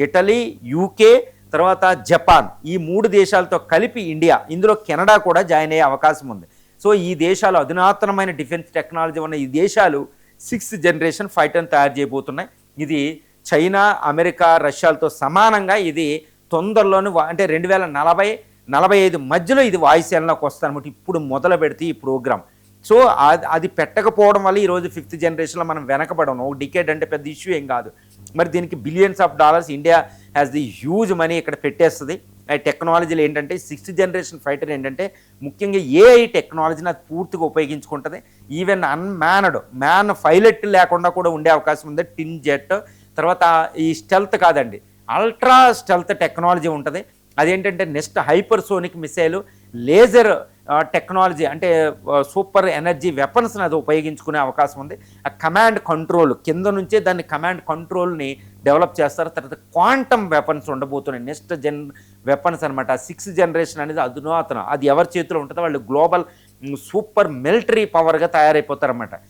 Italy, UK, తర్వాత Japan, ఈ 3 దేశాలతో కలిపి ఇండియా, ఇందులో కెనడా కూడా జాయిన్ అయ్యే అవకాశం ఉంది. సో ఈ దేశాలు అధునాతనమైన డిఫెన్స్ టెక్నాలజీ ఉన్న ఈ దేశాలు 6th జనరేషన్ ఫైటర్ని తయారు చేయబోతున్నాయి. ఇది చైనా, అమెరికా, రష్యాలతో సమానంగా ఇది తొందరలోనే అంటే 2040-45 మధ్యలో ఇది వాయుసేనలోకి వస్తుందన్నమాట. ఇప్పుడు మొదలు పెడితే ఈ ప్రోగ్రామ్. సో అది పెట్టకపోవడం వల్ల ఈరోజు 5th జనరేషన్లో మనం వెనకబడం. ఒక డికేడ్ అంటే పెద్ద ఇష్యూ ఏం కాదు. మరి దీనికి billions of dollars India has the huge money ఇక్కడ పెట్టేస్తుంది. ఆ టెక్నాలజీలు ఏంటంటే 6th జనరేషన్ ఫైటర్ ఏంటంటే ముఖ్యంగా ఏఐ టెక్నాలజీని అది పూర్తిగా ఉపయోగించుకుంటుంది. ఈవెన్ మ్యాన్ పైలట్ లేకుండా కూడా ఉండే అవకాశం ఉంది. టిన్ జెట్, తర్వాత ఈ స్టెల్త్ కాదండి, అల్ట్రా స్టెల్త్ టెక్నాలజీ ఉంటుంది. అదేంటంటే next hypersonic missile, laser technology అంటే సూపర్ ఎనర్జీ వెపన్స్ని అది ఉపయోగించుకునే అవకాశం ఉంది. ఆ కమాండ్ కంట్రోల్ కింద నుంచే దాన్ని కమాండ్ కంట్రోల్ని డెవలప్ చేస్తారు. తర్వాత క్వాంటమ్ వెపన్స్ ఉండబోతున్నాయి, నెక్స్ట్ వెపన్స్ అనమాట. 6th జనరేషన్ అనేది అధునాతనం. అది ఎవరి చేతిలో ఉంటుందో వాళ్ళు గ్లోబల్ సూపర్ మిలిటరీ పవర్గా తయారైపోతారన్నమాట.